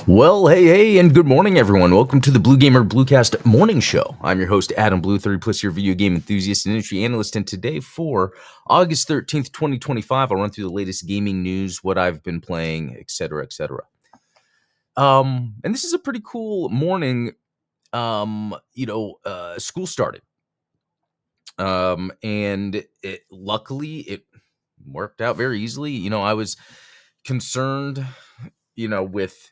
Well, hey, and good morning, everyone. Welcome to the Blue Gamer Bluecast Morning Show. I'm your host, Adam Blue, 30-plus year video game enthusiast and industry analyst. And today, for August 13th, 2025, I'll run through the latest gaming news, what I've been playing, etc., etc. And this is a pretty cool morning. School started. And luckily, it worked out very easily. I was concerned, with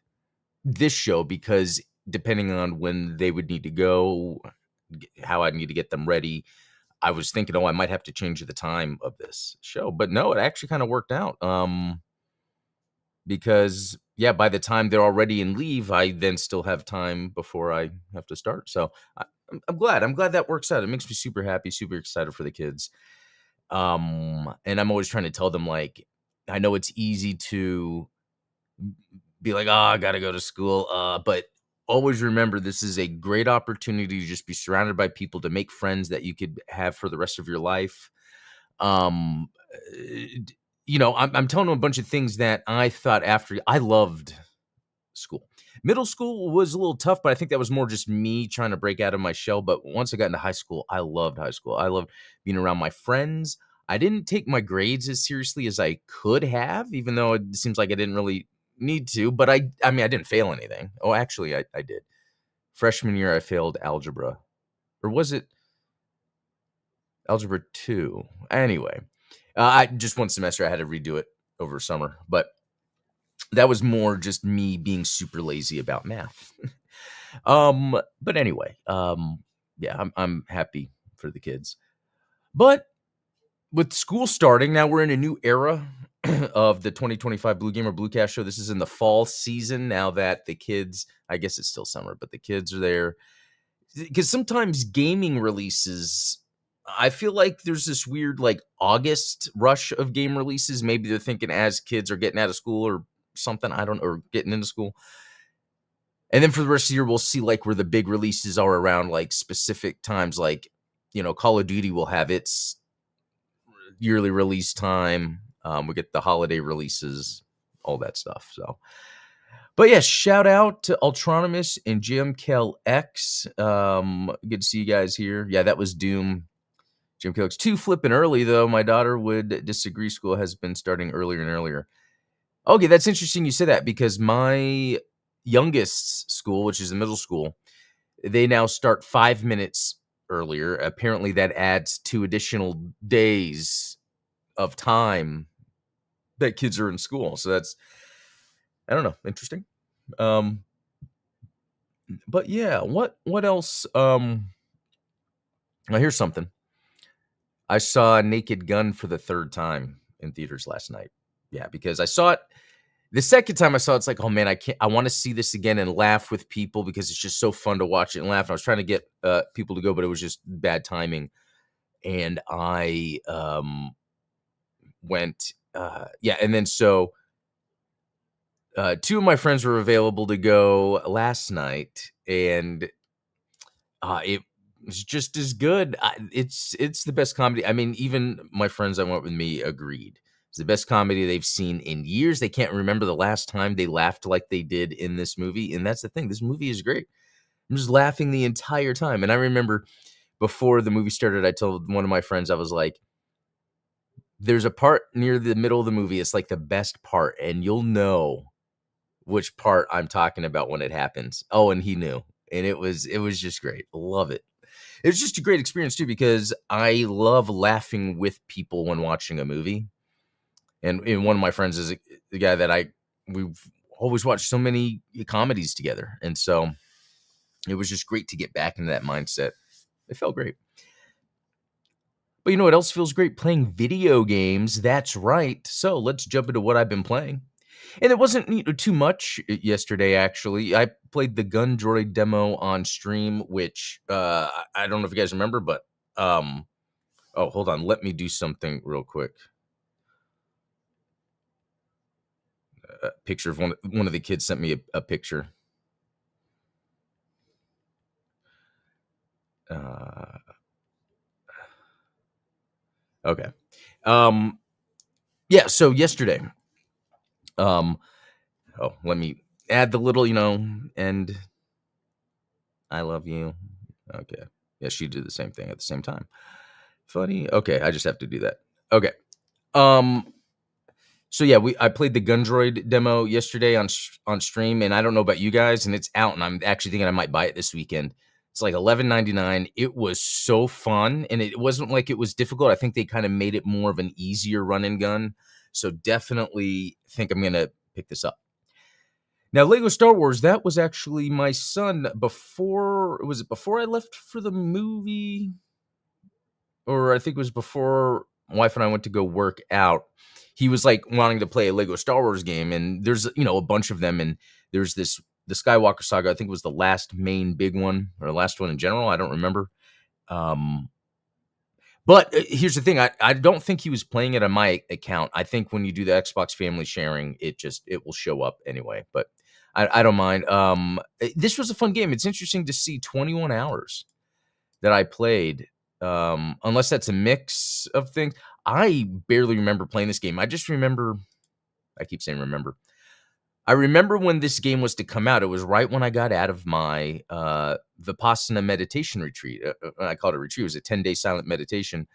this show because depending on when they would need to go, how I'd need to get them ready, I was thinking, I might have to change the time of this show. But no, it actually kind of worked out. Because by the time they're already in leave, I then still have time before I have to start. So I'm glad. I'm glad that works out. It makes me super happy, super excited for the kids. And I'm always trying to tell them, like, I know it's easy to be like, I gotta go to school. But always remember, this is a great opportunity to just be surrounded by people, to make friends that you could have for the rest of your life. I'm telling them a bunch of things that I thought after. I loved school. Middle school was a little tough, but I think that was more just me trying to break out of my shell. But once I got into high school, I loved high school. I loved being around my friends. I didn't take my grades as seriously as I could have, even though it seems like I didn't really need to. But I didn't fail anything. Oh, actually, I did. Freshman year, I failed algebra. Or was it algebra 2? Anyway, I just one semester I had to redo it over summer. But that was more just me being super lazy about math. But anyway, I'm happy for the kids. But with school starting, now we're in a new era of the 2025 Blue Gamer Bluecast show. This is in the fall season now that the kids, I guess it's still summer, but the kids are there. Because sometimes gaming releases, I feel like there's this weird like August rush of game releases. Maybe they're thinking as kids are getting out of school or something, I don't know, or getting into school. And then for the rest of the year, we'll see like where the big releases are around like specific times. Like, Call of Duty will have its yearly release time. We get the holiday releases, all that stuff. So, but yeah, shout out to Ultronomus and Jim X. Good to see you guys here. Yeah, that was Doom. Jim X 2 flipping early though. My daughter would disagree. School has been starting earlier and earlier. Okay, that's interesting you say that because my youngest school, which is the middle school, they now start 5 minutes earlier. Apparently, that adds 2 additional days of time that kids are in school. So that's, I don't know, interesting. But yeah, what else? Here's something. I saw Naked Gun for the 3rd time in theaters last night. Yeah, because I saw it. The second time I saw it, it's like, oh man, I want to see this again and laugh with people because it's just so fun to watch it and laugh. And I was trying to get people to go, but it was just bad timing. And I went, and then so 2 of my friends were available to go last night, and it was just as good. It's the best comedy. I mean, even my friends that went with me agreed. It's the best comedy they've seen in years. They can't remember the last time they laughed like they did in this movie. And that's the thing. This movie is great. I'm just laughing the entire time. And I remember before the movie started, I told one of my friends, I was like, there's a part near the middle of the movie. It's like the best part. And you'll know which part I'm talking about when it happens. Oh, and he knew. And it was just great. Love it. It was just a great experience too, because I love laughing with people when watching a movie. And one of my friends is the guy that we've always watched so many comedies together. And so it was just great to get back into that mindset. It felt great. But you know what else feels great? Playing video games. That's right. So let's jump into what I've been playing. And it wasn't too much yesterday, actually. I played the Gun Droid demo on stream, which I don't know if you guys remember, but hold on. Let me do something real quick. Picture of one of the kids sent me a picture. Okay. So yesterday, let me add the little, and I love you. Okay. Yeah, she did the same thing at the same time. Funny. Okay, I just have to do that. Okay. Um. So yeah, I played the Gundroid demo yesterday on stream, and I don't know about you guys, and it's out, and I'm actually thinking I might buy it this weekend. It's like $11.99. It was so fun, and it wasn't like it was difficult. I think they kind of made it more of an easier run and gun. So definitely think I'm gonna pick this up. Now, Lego Star Wars, that was actually my son before. Was it before I left for the movie? Or I think it was before my wife and I went to go work out. He was like wanting to play a Lego Star Wars game, and there's a bunch of them, and there's the Skywalker Saga. I think it was the last main big one, or last one in general. I don't remember. Um, but here's the thing: I don't think he was playing it on my account. I think when you do the Xbox family sharing, it will show up anyway. But I don't mind. This was a fun game. It's interesting to see 21 hours that I played, unless that's a mix of things. I barely remember playing this game. I just remember, I keep saying remember. I remember when this game was to come out. It was right when I got out of my Vipassana meditation retreat. I called it a retreat. It was a 10-day silent meditation.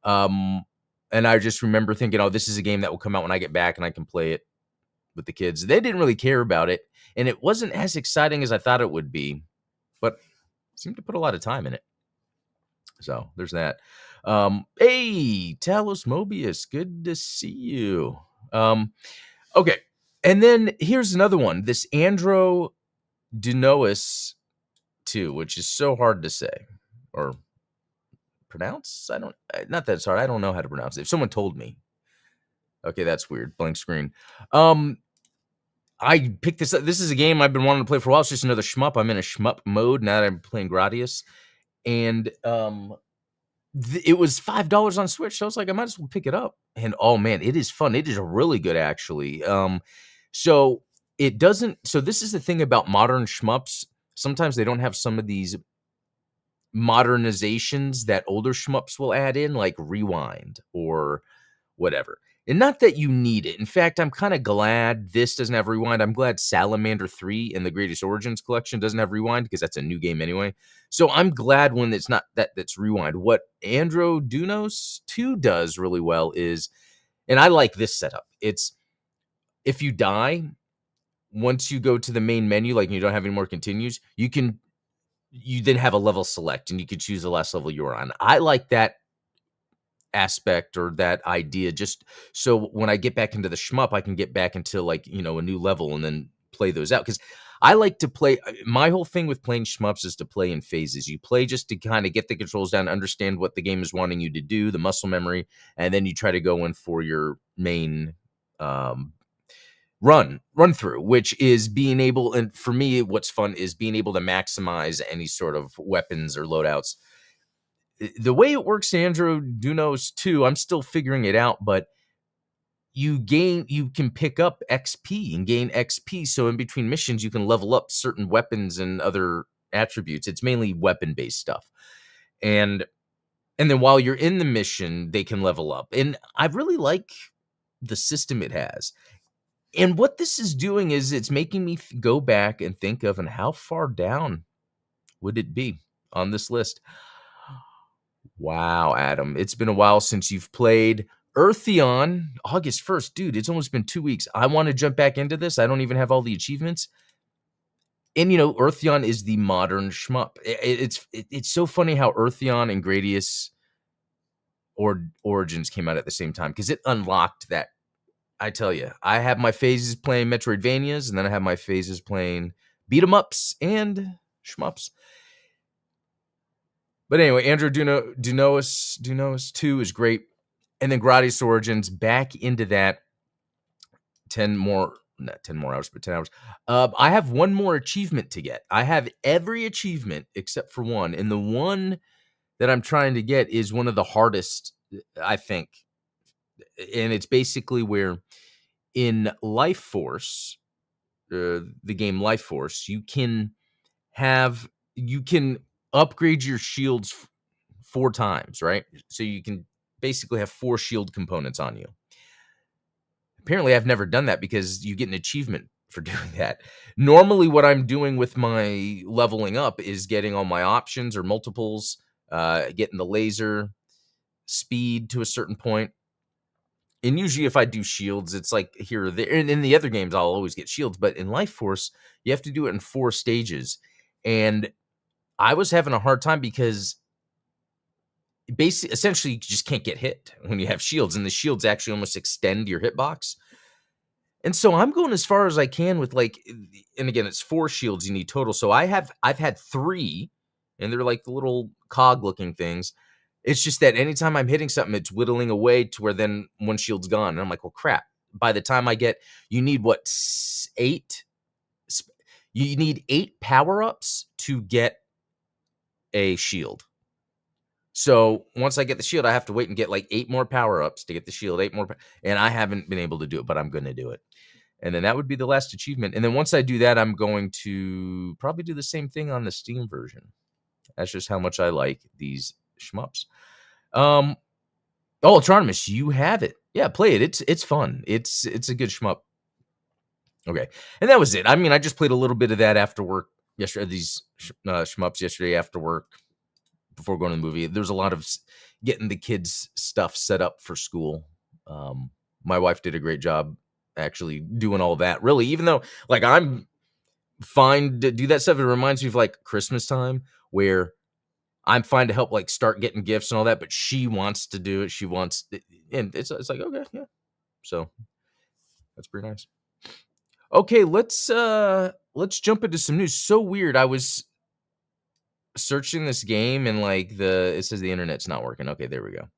And I just remember thinking, oh, this is a game that will come out when I get back and I can play it with the kids. They didn't really care about it, and it wasn't as exciting as I thought it would be, but seemed to put a lot of time in it. So there's that. Hey, Talos Mobius, good to see you. Okay, and then here's another one. This Andro Dunois 2, which is so hard to say or pronounce. Not that it's hard. I don't know how to pronounce it. If someone told me, okay, that's weird. Blank screen. I picked this up. This is a game I've been wanting to play for a while. It's just another shmup. I'm in a shmup mode now that I'm playing Gradius, and it was $5 on Switch, so I was like, I might as well pick it up. And oh man, it is fun. It is really good, actually. So it doesn't. So this is the thing about modern shmups. Sometimes they don't have some of these modernizations that older shmups will add in, like rewind or whatever. And not that you need it. In fact, I'm kind of glad this doesn't have rewind. I'm glad Salamander 3 in the Greatest Origins collection doesn't have rewind, because that's a new game anyway. So I'm glad when it's not that's rewind. What Andro Dunos 2 does really well is, and I like this setup, it's if you die, once you go to the main menu, like you don't have any more continues, you then have a level select, and you can choose the last level you're on. I like that aspect or that idea, just so when I get back into the shmup, I can get back into like, a new level and then play those out. Because I like to play, my whole thing with playing shmups is to play in phases. You play just to kind of get the controls down, understand what the game is wanting you to do, the muscle memory, and then you try to go in for your main run through, which is being able, and for me what's fun is being able to maximize any sort of weapons or loadouts. The way it works, Andro Dunos 2, I'm still figuring it out, but you can pick up XP and gain XP. So in between missions, you can level up certain weapons and other attributes. It's mainly weapon-based stuff. And then while you're in the mission, they can level up. And I really like the system it has. And what this is doing is it's making me go back and think of, and how far down would it be on this list? Wow, Adam, it's been a while since you've played Eartheon. August 1st. Dude, it's almost been 2 weeks. I want to jump back into this. I don't even have all the achievements. And, Eartheon is the modern shmup. It's so funny how Eartheon and Gradius or Origins came out at the same time, because it unlocked that. I tell you, I have my phases playing Metroidvanias, and then I have my phases playing beat 'em ups and shmups. But anyway, Andrew Dunois 2 is great. And then Gradius Origins, back into that 10 more, not 10 more hours, but 10 hours. I have one more achievement to get. I have every achievement except for one. And the one that I'm trying to get is one of the hardest, I think. And it's basically where in Life Force, the game Life Force, you can upgrade your shields 4 times, right? So you can basically have 4 shield components on you. Apparently, I've never done that, because you get an achievement for doing that. Normally, what I'm doing with my leveling up is getting all my options or multiples, getting the laser, speed to a certain point. And usually, if I do shields, it's like here or there. And in the other games, I'll always get shields. But in Life Force, you have to do it in 4 stages. And I was having a hard time because basically, essentially, you just can't get hit when you have shields. And the shields actually almost extend your hitbox. And so I'm going as far as I can with like, and again, it's 4 shields you need total. So I've had 3, and they're like the little cog looking things. It's just that anytime I'm hitting something, it's whittling away to where then 1 shield's gone. And I'm like, well, crap. By the time I get, you need what, 8? You need 8 power-ups to get a shield. So once I get the shield, I have to wait and get like 8 more power-ups to get the shield, 8 more. And I haven't been able to do it, but I'm going to do it. And then that would be the last achievement. And then once I do that, I'm going to probably do the same thing on the Steam version. That's just how much I like these shmups. Oh, Ultronimus, you have it. Yeah, play it. It's fun. It's a good shmup. Okay. And that was it. I mean, I just played a little bit of that after work yesterday, these shmups yesterday after work before going to the movie. There's a lot of getting the kids' stuff set up for school. My wife did a great job actually doing all that, really, even though like I'm fine to do that stuff. It reminds me of like Christmas time where I'm fine to help like start getting gifts and all that, but she wants to do it. She wants it, and it's like, okay, yeah. So that's pretty nice. Okay, let's jump into some news. So weird. I was searching this game and like it says the internet's not working. Okay, there we go.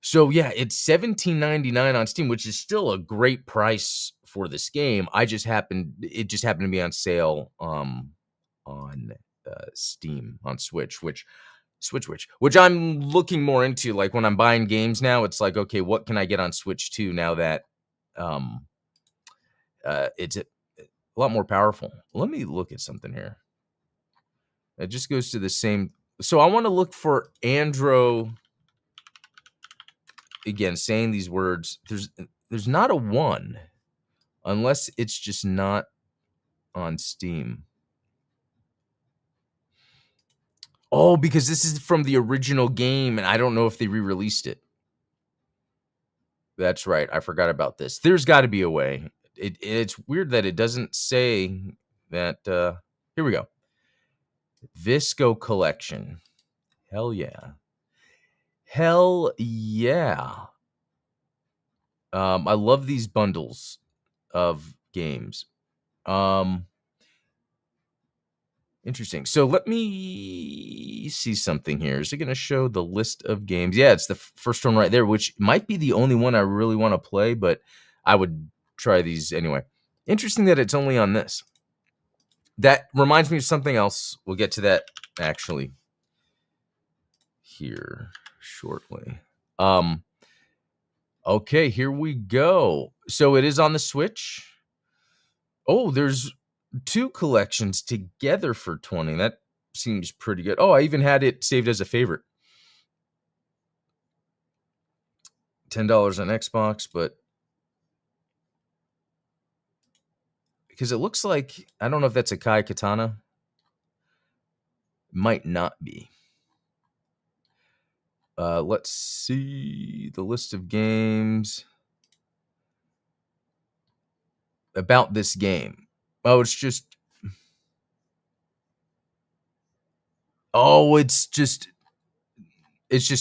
So yeah, it's $17.99 on Steam, which is still a great price for this game. It just happened to be on sale on Steam on Switch, which I'm looking more into. Like when I'm buying games now, it's like, okay, what can I get on Switch too now that it's a lot more powerful. Let me look at something here. It just goes to the same. So I want to look for Andro. Again, saying these words, there's not a 1 unless it's just not on Steam. Oh, because this is from the original game, and I don't know if they re-released it. That's right. I forgot about this. There's got to be a way. It's weird that it doesn't say that. Here we go. Visco Collection. Hell yeah. Hell yeah. I love these bundles of games. Interesting. So let me see something here. Is it going to show the list of games? Yeah, it's the first one right there, which might be the only one I really want to play, but I would try these anyway. Interesting that it's only on this. That reminds me of something else. We'll get to that actually here shortly. Okay, here we go. So it is on the Switch. Oh, there's 2 collections together for 20. That seems pretty good. Oh, I even had it saved as a favorite. $10 on Xbox, but because it looks like, I don't know if that's a Kai Katana. Might not be. Let's see the list of games about this game. Oh, it's just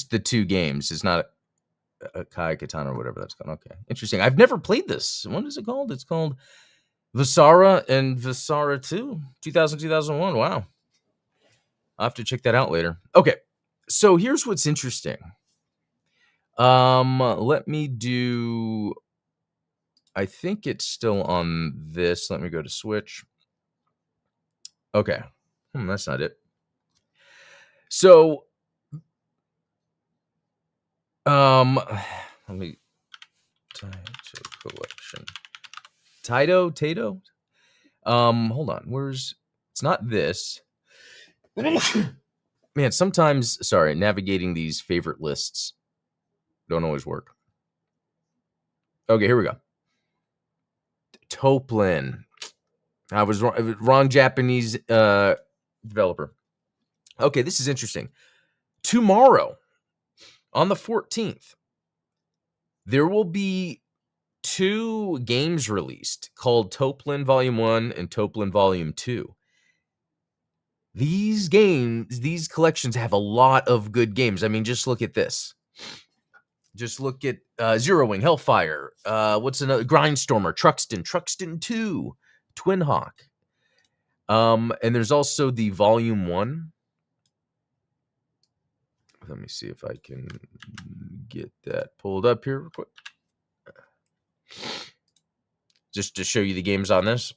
the 2 games. It's not a Kai Katana or whatever that's called. Okay, interesting. I've never played this. What is it called? It's called Visara and Visara 2, 2001. Wow. I'll have to check that out later. Okay, so here's what's interesting. Let me do. I think it's still on this. Let me go to Switch. Okay, that's not it. So, let me. Taito collection. Taito. Hold on. It's not this. Man, sometimes, sorry, navigating these favorite lists don't always work. Okay, here we go. Toaplan. I was wrong. Wrong Japanese developer. Okay, this is interesting. Tomorrow, on the 14th, there will be 2 games released called Toaplan Volume 1 and Toaplan Volume 2. These games, these collections have a lot of good games. I mean, just look at this. Just look at Zero Wing, Hellfire. What's another? Grindstormer, Truxton 2, Twin Hawk. And there's also the Volume 1. Let me see if I can get that pulled up here real quick. Just to show you the games on this.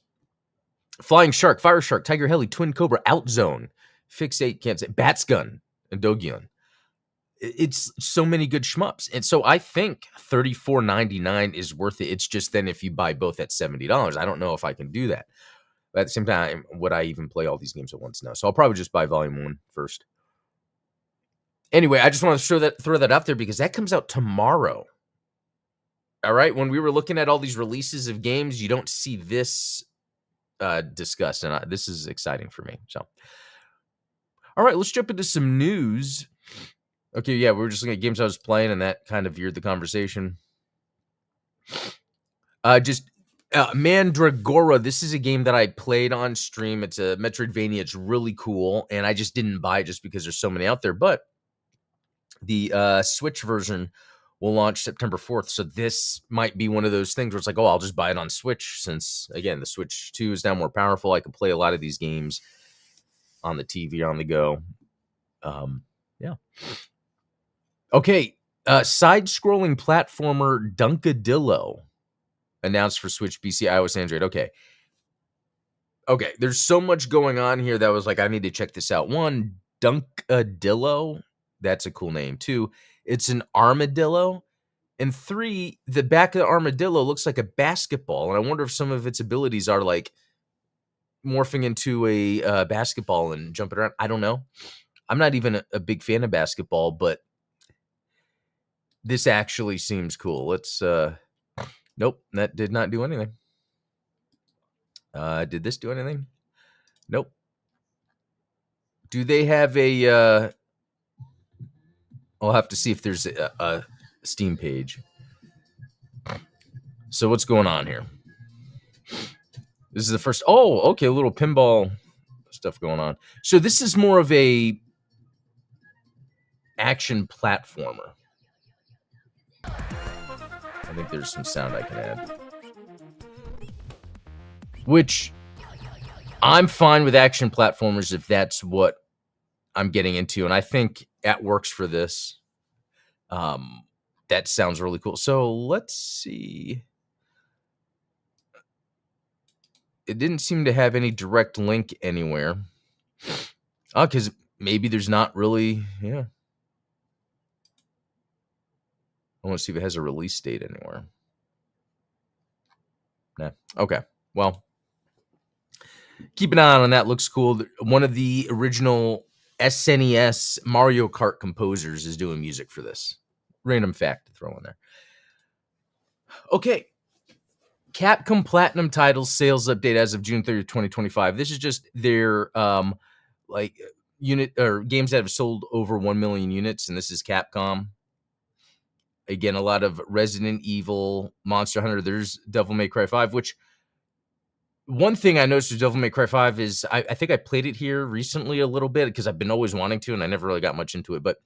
Flying Shark, Fire Shark, Tiger Heli, Twin Cobra, Outzone, Fix 8, can't say, Bats Gun, and Dogion. It's so many good shmups. And so I think $34.99 is worth it. It's just then if you buy both at $70. I don't know if I can do that. But at the same time, would I even play all these games at once? No. So I'll probably just buy Volume 1 first. Anyway, I just want to throw that out there because that comes out tomorrow. All right. When we were looking at all these releases of games, you don't see this discussed. And this is exciting for me. So, all right, let's jump into some news. Okay, yeah, we were just looking at games I was playing, and that kind of veered the conversation. Mandragora. This is a game that I played on stream. It's a Metroidvania. It's really cool, and I just didn't buy it just because there's so many out there. But the Switch version will launch September 4th, so this might be one of those things where it's like, oh, I'll just buy it on Switch since, again, the Switch 2 is now more powerful. I can play a lot of these games on the TV on the go. Yeah. Okay, side-scrolling platformer Dunkadillo announced for Switch, PC, iOS, Android. Okay, there's so much going on here that I was like, I need to check this out. 1, Dunkadillo, that's a cool name. 2, it's an armadillo. And 3, the back of the armadillo looks like a basketball, and I wonder if some of its abilities are like morphing into a basketball and jumping around. I don't know. I'm not even a big fan of basketball, but this actually seems cool. Let's, nope, that did not do anything. Did this do anything? Nope. Do they have a, I'll have to see if there's a Steam page. So what's going on here? This is the first, oh, okay, a little pinball stuff going on. So this is more of a action platformer. I think there's some sound I can add. Which, I'm fine with action platformers if that's what I'm getting into. And I think that works for this. That sounds really cool. So let's see. It didn't seem to have any direct link anywhere. Oh, because maybe there's not really, yeah. I want to see if it has a release date anywhere. Nah. Okay. Well, keep an eye on that. Looks cool. One of the original SNES Mario Kart composers is doing music for this. Random fact to throw in there. Okay. Capcom Platinum Titles sales update as of June 30th, 2025. This is just their unit or games that have sold over 1 million units, and this is Capcom. Again, a lot of Resident Evil, Monster Hunter. There's Devil May Cry 5, which one thing I noticed with Devil May Cry 5 is I think I played it here recently a little bit because I've been always wanting to, and I never really got much into it. But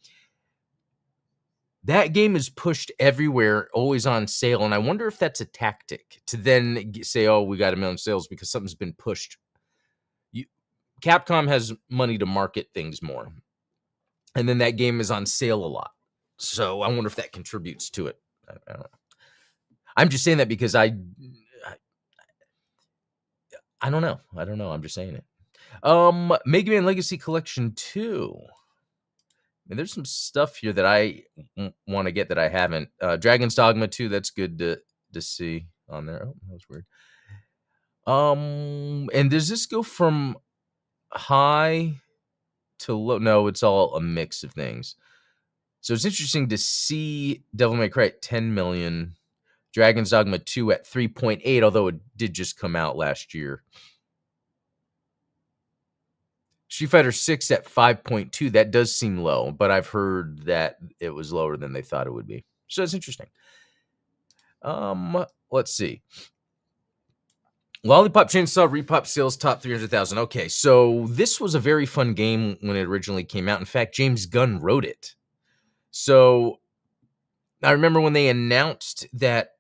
that game is pushed everywhere, always on sale. And I wonder if that's a tactic to then say, oh, we got 1 million sales because something's been pushed. Capcom has money to market things more. And then that game is on sale a lot. So I wonder if that contributes to it. I don't know. I'm just saying that because I don't know. I'm just saying it. Mega Man Legacy Collection 2. And there's some stuff here that I want to get that I haven't. Dragon's Dogma 2, that's good to see on there. Oh, that was weird. And does this go from high to low? No, it's all a mix of things. So it's interesting to see Devil May Cry at 10 million. Dragon's Dogma 2 at 3.8, although it did just come out last year. Street Fighter 6 at 5.2, that does seem low, but I've heard that it was lower than they thought it would be. So it's interesting. Let's see. Lollipop Chainsaw Repop sales top 300,000. Okay, so this was a very fun game when it originally came out. In fact, James Gunn wrote it. So I remember when they announced that,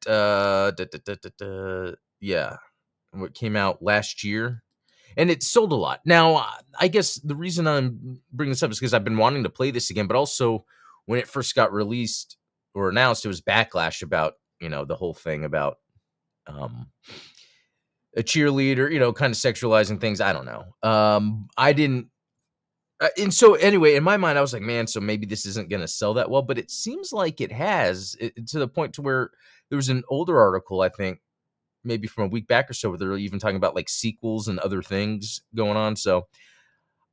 what came out last year, and it sold a lot. Now, I guess the reason I'm bringing this up is because I've been wanting to play this again, but also when it first got released or announced, it was backlash about, the whole thing about a cheerleader, kind of sexualizing things. I don't know. I didn't. And so anyway, in my mind, I was like, man, so maybe this isn't going to sell that well, but it seems like it has, to the point to where there was an older article, I think, maybe from a week back or so, where they're even talking about like sequels and other things going on. So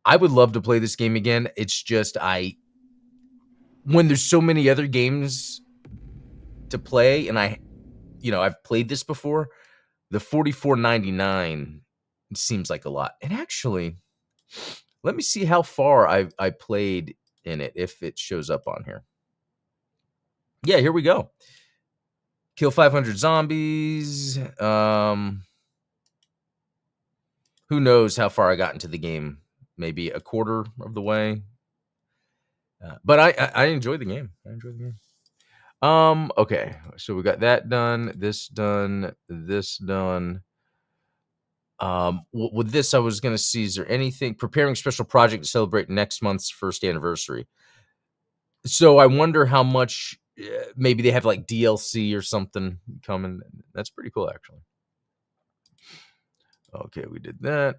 I would love to play this game again. It's just, when there's so many other games to play, and I've played this before, the $44.99 seems like a lot. And actually, let me see how far I played in it, if it shows up on here. Yeah, here we go. Kill 500 zombies. Who knows how far I got into the game? Maybe a quarter of the way. But I enjoy the game. Okay, so we got that done, this done, this done. With this, I was going to see, is there anything preparing special project to celebrate next month's first anniversary? So I wonder how much, maybe they have like DLC or something coming. That's pretty cool, actually. Okay, we did that.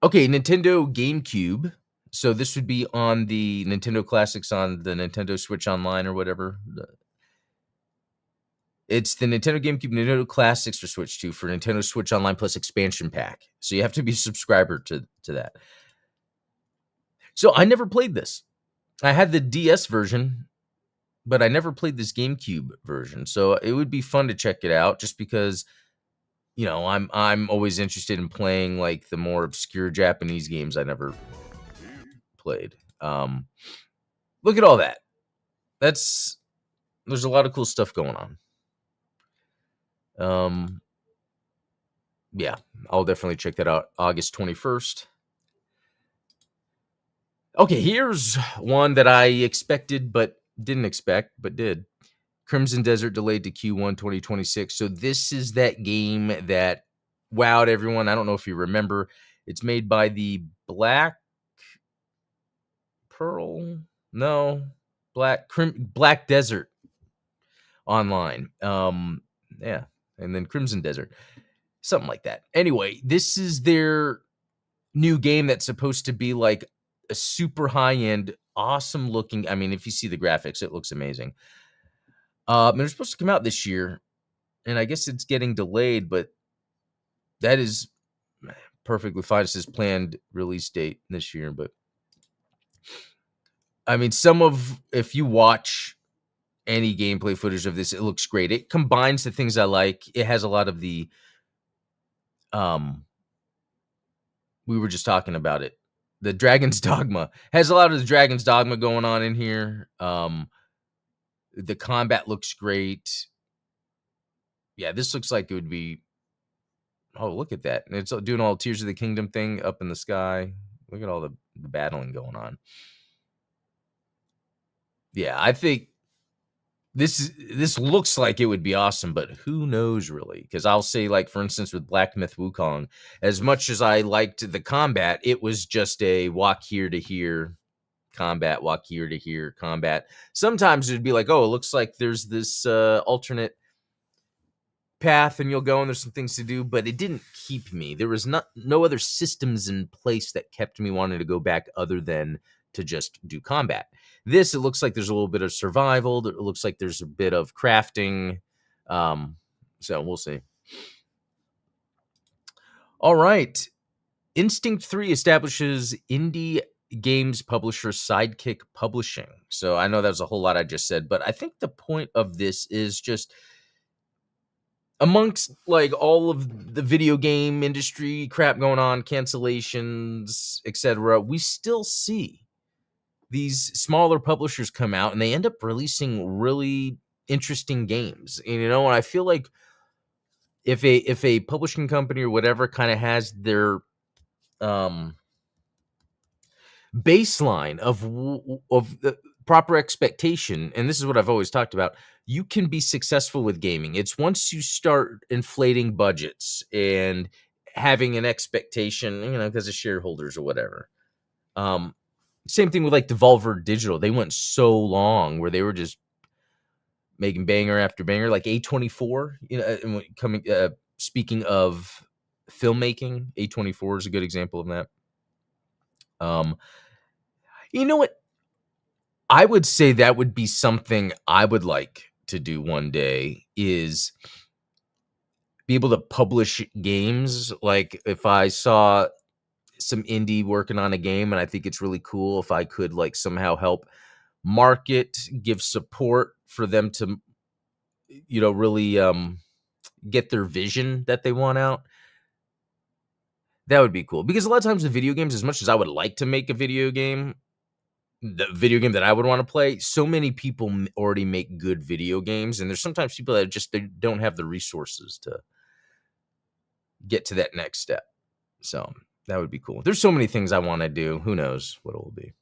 Okay, Nintendo GameCube. So this would be on the Nintendo Classics on the Nintendo Switch Online or whatever. It's the Nintendo GameCube Nintendo Classics for Switch 2 for Nintendo Switch Online Plus expansion pack. So you have to be a subscriber to that. So I never played this. I had the DS version, but I never played this GameCube version. So it would be fun to check it out, just because, I'm always interested in playing like the more obscure Japanese games I never played. Look at all that. There's a lot of cool stuff going on. Yeah, I'll definitely check that out. August 21st. Okay, here's one that I expected but didn't expect, but did. Crimson Desert delayed to Q1 2026. So this is that game that wowed everyone. I don't know if you remember. It's made by the Black Desert Online. Yeah, and then Crimson Desert. Something like that. Anyway, this is their new game that's supposed to be like a super high-end, awesome looking. I mean, if you see the graphics, it looks amazing. And it's supposed to come out this year, and I guess it's getting delayed, but that is perfectly fine. It says planned release date this year, but I mean, if you watch any gameplay footage of this, it looks great. It combines the things I like. It has a lot of the, we were just talking about it. The Dragon's Dogma has a lot of the Dragon's Dogma going on in here. The combat looks great. Yeah, this looks like it would be. Oh, look at that. And it's doing all Tears of the Kingdom thing up in the sky. Look at all the battling going on. Yeah, I think this looks like it would be awesome, but who knows really? Because I'll say, like, for instance, with Black Myth Wukong, as much as I liked the combat, it was just a walk here to here combat, walk here to here combat. Sometimes it'd be like, oh, it looks like there's this alternate path and you'll go and there's some things to do, but it didn't keep me. There was no other systems in place that kept me wanting to go back other than to just do combat. This, it looks like there's a little bit of survival. It looks like there's a bit of crafting. So we'll see. All right. Instinct 3 establishes indie games publisher Sidekick Publishing. So I know that was a whole lot I just said, but I think the point of this is just amongst like all of the video game industry crap going on, cancellations, etc., we still see these smaller publishers come out and they end up releasing really interesting games. And, and I feel like if a publishing company or whatever kind of has their um baseline of the proper expectation, and this is what I've always talked about, you can be successful with gaming. It's once you start inflating budgets and having an expectation, because of shareholders or whatever. um Same thing with like Devolver Digital. They went so long where they were just making banger after banger, like A24. And coming speaking of filmmaking, A24 is a good example of that. um you know what, I would say that would be something I would like to do one day, is be able to publish games. Like if I saw some indie working on a game and I think it's really cool, if I could like somehow help market, give support for them to, really get their vision that they want out. That would be cool. Because a lot of times with video games, as much as I would like to make a video game, the video game that I would want to play, so many people already make good video games, and there's sometimes people that just they don't have the resources to get to that next step. So that would be cool. There's so many things I want to do. Who knows what it will be.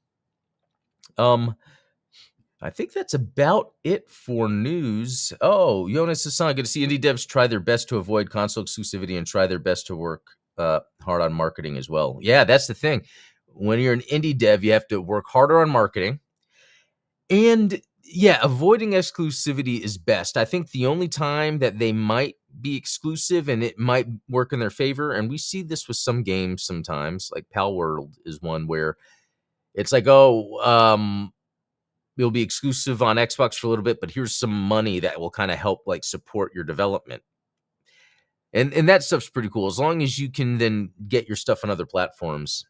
Um, I think that's about it for news. Oh, Jonas Hassan, good to see indie devs try their best to avoid console exclusivity and try their best to work hard on marketing as well. Yeah, that's the thing. When you're an indie dev, you have to work harder on marketing. And yeah, avoiding exclusivity is best. I think the only time that they might be exclusive and it might work in their favor, and we see this with some games sometimes, like Pal World is one where it's like, oh, it'll be exclusive on Xbox for a little bit, but here's some money that will kind of help like support your development. And that stuff's pretty cool. As long as you can then get your stuff on other platforms,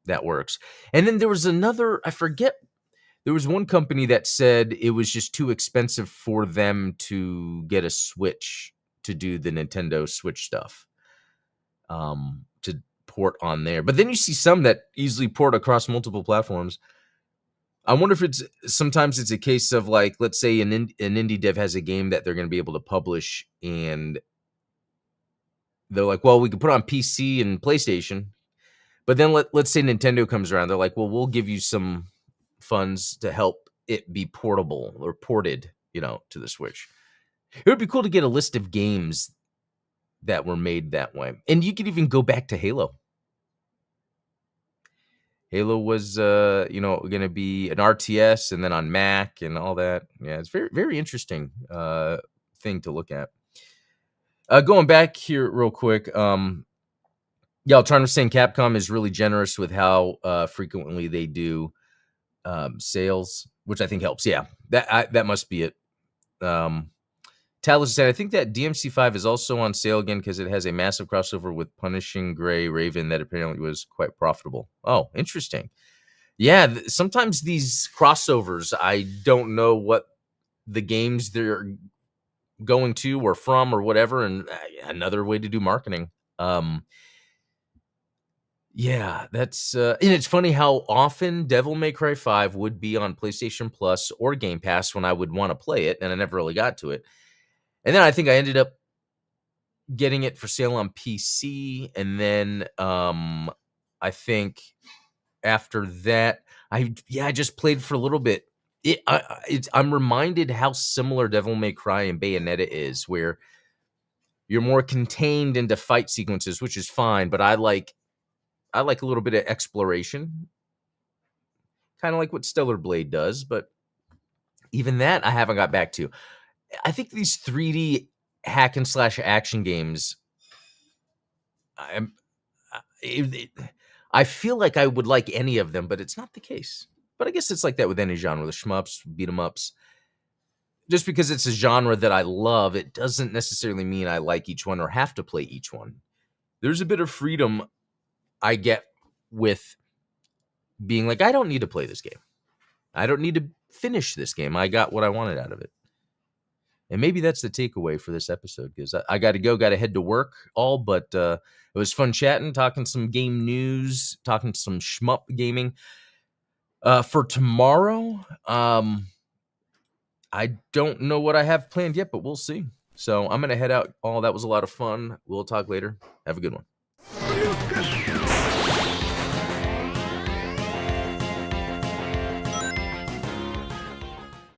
that works. And then there was another, I forget, there was one company that said it was just too expensive for them to get a Switch to do the Nintendo Switch stuff, to port on there. But then you see some that easily port across multiple platforms. I wonder if sometimes it's a case of like, let's say an indie dev has a game that they're going to be able to publish, and they're like, well, we could put it on PC and PlayStation, but then let's say Nintendo comes around, they're like, well, we'll give you some funds to help it be portable or ported, to the Switch. It would be cool to get a list of games that were made that way, and you could even go back to Halo. Halo was, going to be an RTS and then on Mac and all that. Yeah, it's very, very interesting thing to look at. Going back here real quick. Yeah, Charm was saying Capcom is really generous with how frequently they do sales, which I think helps. Yeah, that must be it. Talos said, I think that DMC5 is also on sale again because it has a massive crossover with Punishing Gray Raven that apparently was quite profitable. Oh, interesting. Yeah, sometimes these crossovers, I don't know what the games they're going to or from or whatever, and another way to do marketing. Yeah, that's and it's funny how often Devil May Cry 5 would be on PlayStation Plus or Game Pass when I would want to play it, and I never really got to it. And then I think I ended up getting it for sale on PC, and then I think after that, I just played for a little bit. I'm reminded how similar Devil May Cry and Bayonetta is, where you're more contained into fight sequences, which is fine, but I like a little bit of exploration, kind of like what Stellar Blade does, but even that I haven't got back to. I think these 3D hack and slash action games, I feel like I would like any of them, but it's not the case. But I guess it's like that with any genre, the shmups, beat 'em ups. Just because it's a genre that I love, it doesn't necessarily mean I like each one or have to play each one. There's a bit of freedom I get with being like, I don't need to play this game. I don't need to finish this game. I got what I wanted out of it. And maybe that's the takeaway for this episode, because I got to go, got to head to work all, but it was fun chatting, talking some game news, talking some shmup gaming. For tomorrow, I don't know what I have planned yet, but we'll see. So I'm going to head out. Oh, that was a lot of fun. We'll talk later. Have a good one.